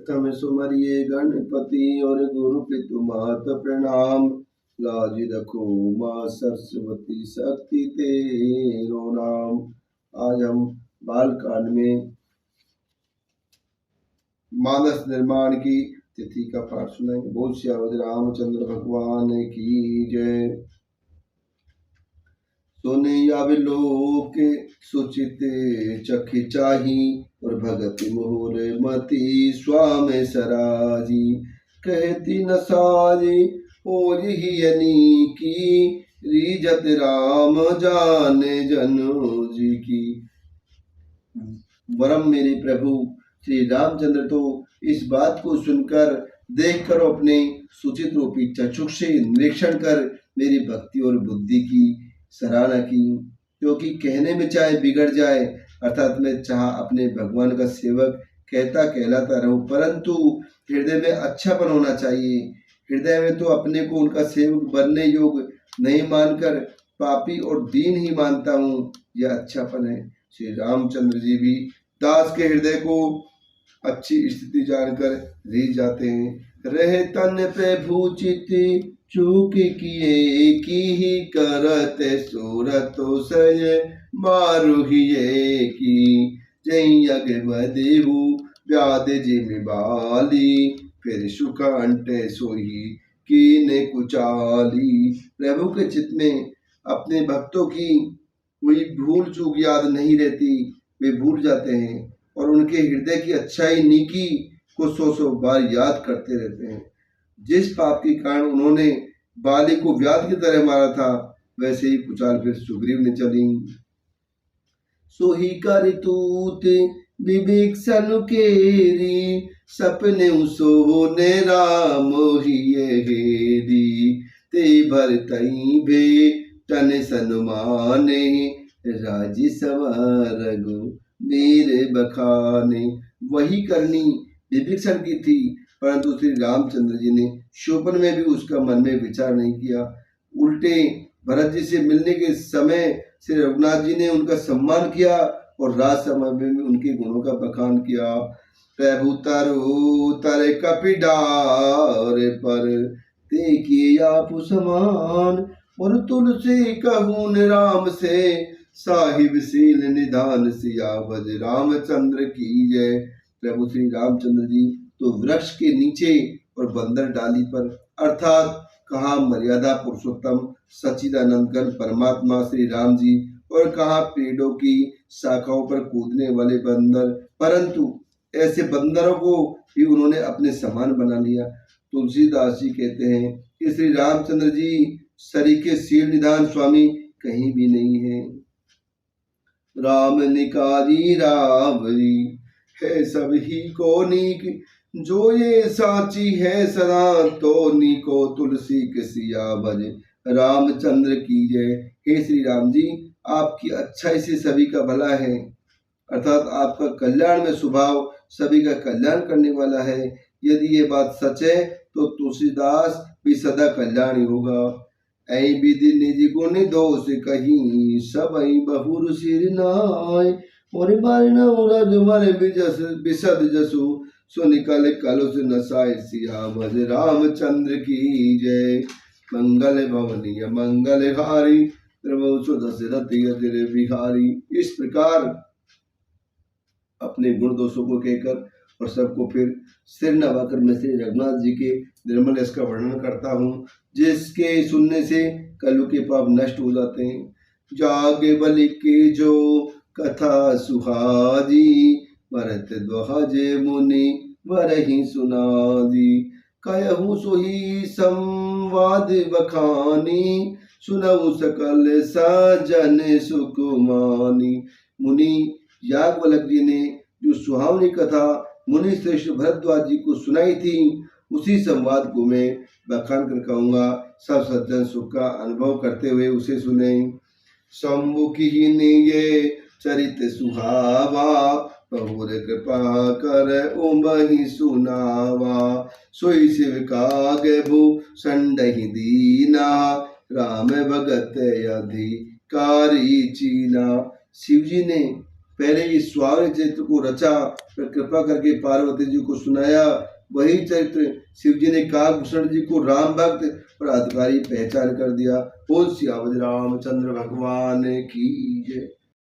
प्रथम सुमरिये गणपति और गुरु पितु मात प्रणाम। लाज रखो माँ सरस्वती शक्ति तेरो नाम। आज हम बालकांड में मानस निर्माण की तिथि का पाठ सुनेंगे। बोल श्री रामचंद्र भगवान की जय। सुने अवलोक सुचित चखि चाही और भगति मोर मति स्वामी सराजी। कहती न सारी और ही की रीजत राम जाने जनु जी की। वरम मेरे प्रभु श्री रामचंद्र तो इस बात को सुनकर देखकर अपने सुचित रूपी चक्षुष से निरीक्षण कर मेरी भक्ति और बुद्धि की सराहना की, क्योंकि कहने में चाहे बिगड़ जाए, अर्थात मैं चाह अपने भगवान का सेवक कहलाता रहूं, परंतु हृदय में अच्छापन होना चाहिए। हृदय में तो अपने को उनका सेवक बनने योग्य नहीं मानकर पापी और दीन ही मानता हूँ, यह अच्छापन है। श्री रामचंद्र जी भी दास के हृदय को अच्छी स्थिति जानकर रीझ जाते हैं। रहे तन प्रभु चित चूक किए की ही करते सूरत सय मारुहिए की। जय देहु व्याध जिम बाली फिर सुख अंटे सोही कीने कुचाली। प्रभु के चित्त में अपने भक्तों की कोई भूल चूक याद नहीं रहती, वे भूल जाते हैं और उनके हृदय की अच्छाई नीकी को सौ बार याद करते रहते हैं। जिस पाप के कारण उन्होंने बाली को व्याध की तरह मारा था, वैसे ही कुचाल फिर सुग्रीव ने चली। सोही कर तूत विवेक सन केरी सपने सोने राम हिये हेरी। ते भर तई भे तन सनुमाने राजी सवारगु मेरे बखाने। वही करनी विभीषण की थी, परंतु श्री रामचंद्र जी ने शोभन में भी उसका मन में विचार नहीं किया। उल्टे भरत जी से मिलने के समय श्री रघुनाथ जी ने उनका सम्मान किया और राजसभा में भी उनके गुणों का बखान किया। प्रभु तर कपिडार पर देखिए आप समान और तुलसी कहून राम से साहिब सील निधान सियावज रामचंद्र की जय। प्रभु श्री रामचंद्र जी तो वृक्ष के नीचे और बंदर डाली पर, अर्थात कहाँ मर्यादा पुरुषोत्तम सच्चिदानंद परमात्मा श्री राम जी और कहाँ पेड़ों की शाखाओं पर कूदने वाले बंदर, परंतु ऐसे बंदरों को भी उन्होंने अपने समान बना लिया। तुलसीदास जी कहते हैं कि श्री रामचंद्र जी सरीखे सील निधान स्वामी कहीं भी नहीं है। राम निकारी रावरी है सभी को नीक, जो ये साची है सदा तो नीको तुलसी के सिया भज रामचंद्र की जय। हे श्री राम जी, आपकी अच्छाई से सभी का भला है, अर्थात आपका कल्याण में स्वभाव सभी का कल्याण करने वाला है। यदि ये बात सच है तो तुलसीदास भी सदा कल्याणी होगा। ऐ विधि निज गुण दोष कहीं सब बहुर सिर नाय। और विशद जसु सुनिकल कलुष नसाय सिया भज रामचंद्र की जय। मंगल भवनीय मंगल हारी दशरथ बिहारी। इस प्रकार अपने गुण दोषों को कहकर और सबको फिर सिर नवाकर मैं श्री रघुनाथ जी के निर्मल यश का वर्णन करता हूँ, जिसके सुनने से कलु के पाप नष्ट हो जाते हैं। जागे बलि के जो कथा सुहाजी भरत ध्वज मुनि वरहि सुनादी। कहूँ सोही संवाद बखानी सुनऊ सकल सजन सुकुमानी। मुनि याज्ञवल्क्य जी ने जो सुहावनी कथा मुनि श्रेष्ठ भरद्वाज जी को सुनाई थी, उसी संवाद को मैं बखान कर कहूँगा। सब सज्जन सुख का अनुभव करते हुए उसे सुने। सम्मुखी ये चरित सुहावा बहुर कृपा कर उमहि सुनावा। सोई शिव का गेभु संडहि दीना राम भगत अधिकारी चीना। शिव जी ने पहले इस सुहावने चरित्र को रचा, फिर कृपा करके पार्वती जी को सुनाया। वही चरित्र शिव जी ने काकभूषण जी को राम भक्त और अधिकारी पहचान कर दिया। बोल सियावर रामचंद्र भगवान की जय।